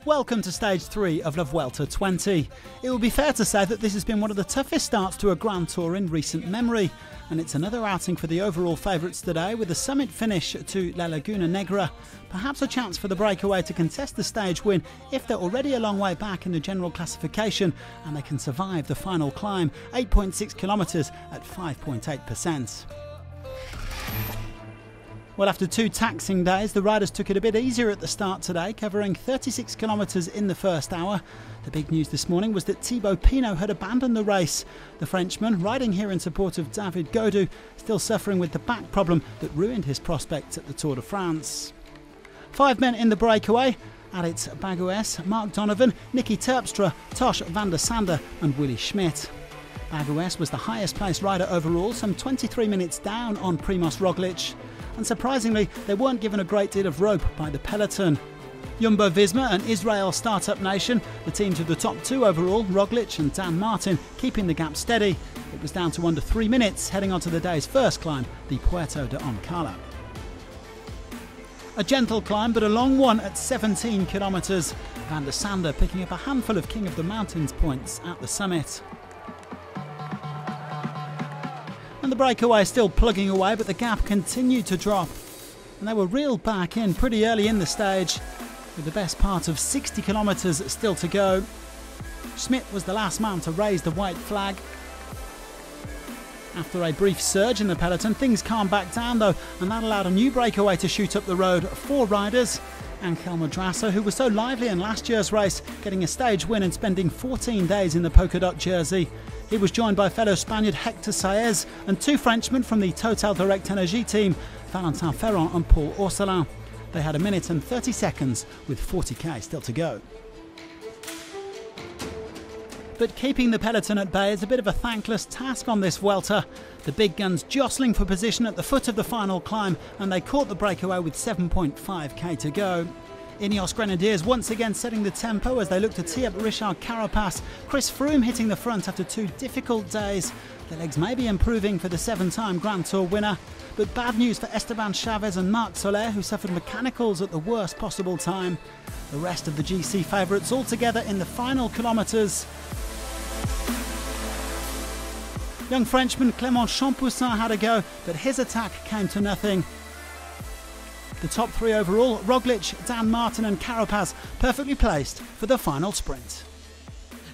welcome to stage 3 of La Vuelta 20. It would be fair to say that this has been one of the toughest starts to a Grand Tour in recent memory, and it's another outing for the overall favourites today with a summit finish to La Laguna Negra. Perhaps a chance for the breakaway to contest the stage win if they're already a long way back in the general classification and they can survive the final climb, 8.6 kilometres at 5.8%. Well, after 2 taxing days, the riders took it a bit easier at the start today, covering 36 kilometres in the first hour. The big news this morning was that Thibaut Pinot had abandoned the race. The Frenchman, riding here in support of David Gaudu, still suffering with the back problem that ruined his prospects at the Tour de France. 5 men in the breakaway: Aritz Bagues, Mark Donovan, Nicky Terpstra, Tosh van der Sande and Willy Schmidt. Bagues was the highest placed rider overall, some 23 minutes down on Primož Roglič. And surprisingly, they weren't given a great deal of rope by the peloton. Jumbo-Visma and Israel Startup Nation, the teams of the top 2 overall, Roglič and Dan Martin, keeping the gap steady. It was down to under 3 minutes heading onto the day's first climb, the Puerto de Oncala. A gentle climb, but a long one at 17 kilometres. Van der Sande picking up a handful of King of the Mountains points at the summit. And the breakaway still plugging away, but the gap continued to drop. And they were reeled back in pretty early in the stage, with the best part of 60 kilometres still to go. Schmidt was the last man to raise the white flag. After a brief surge in the peloton, things calmed back down though, and that allowed a new breakaway to shoot up the road. 4 riders. Angel Madrasa, who was so lively in last year's race, getting a stage win and spending 14 days in the polka dot jersey. He was joined by fellow Spaniard Hector Saez and 2 Frenchmen from the Total Direct Energie team, Valentin Ferrand and Paul Orselin. They had 1 minute and 30 seconds with 40k still to go. But keeping the peloton at bay is a bit of a thankless task on this Vuelta. The big guns jostling for position at the foot of the final climb, and they caught the breakaway with 7.5k to go. Ineos Grenadiers once again setting the tempo as they look to tee up Richard Carapaz. Chris Froome hitting the front after 2 difficult days. The legs may be improving for the 7-time Grand Tour winner. But bad news for Esteban Chavez and Marc Soler, who suffered mechanicals at the worst possible time. The rest of the GC favourites all together in the final kilometres. Young Frenchman Clément Champoussin had a go, but his attack came to nothing. The top 3 overall, Roglič, Dan Martin and Carapaz, perfectly placed for the final sprint.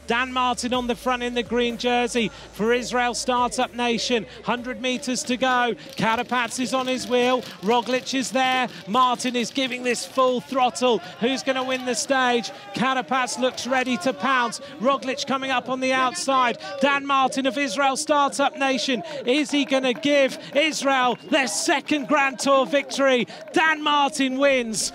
Dan Martin on the front in the green jersey for Israel Startup Nation. 100 metres to go. Carapaz is on his wheel. Roglič is there. Martin is giving this full throttle. Who's going to win the stage? Carapaz looks ready to pounce. Roglič coming up on the outside. Dan Martin of Israel Startup Nation. Is he going to give Israel their 2nd Grand Tour victory? Dan Martin wins.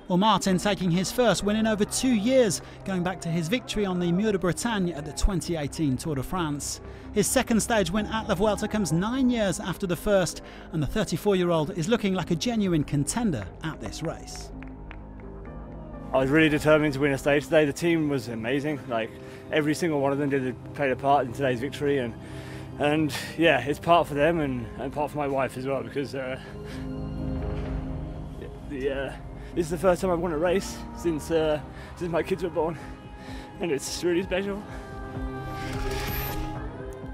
Well, Martin taking his first win in over 2 years, going back to his victory on the Mur de Bretagne at the 2018 Tour de France. His 2nd stage win at La Vuelta comes 9 years after the first, and the 34-year-old is looking like a genuine contender at this race. I was really determined to win a stage today. The team was amazing. Like, every single one of them played a part in today's victory, and yeah, it's part for them and part for my wife as well, because this is the first time I've won a race since my kids were born, and it's really special.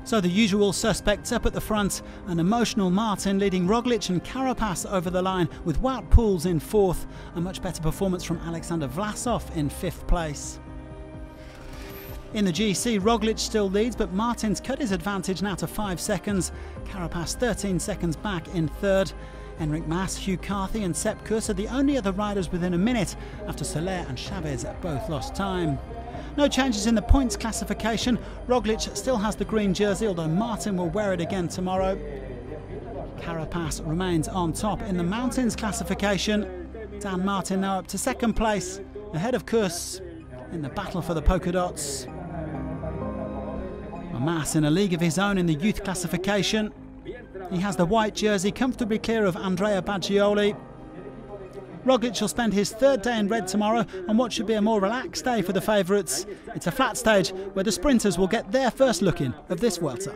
So the usual suspects up at the front, an emotional Martin leading Roglič and Carapaz over the line, with Wout Poels in 4th, a much better performance from Alexander Vlasov in 5th place. In the GC, Roglič still leads, but Martin's cut his advantage now to 5 seconds. Carapaz 13 seconds back in 3rd. Enric Mas, Hugh Carthy and Sepp Kuss are the only other riders within a minute after Soler and Chavez both lost time. No changes in the points classification. Roglič still has the green jersey, although Martin will wear it again tomorrow. Carapaz remains on top in the mountains classification. Dan Martin now up to 2nd place, ahead of Kuss in the battle for the polka dots. Mas in a league of his own in the youth classification. He has the white jersey comfortably clear of Andrea Baggioli. Roglič will spend his 3rd day in red tomorrow on what should be a more relaxed day for the favourites. It's a flat stage where the sprinters will get their first look in of this Vuelta.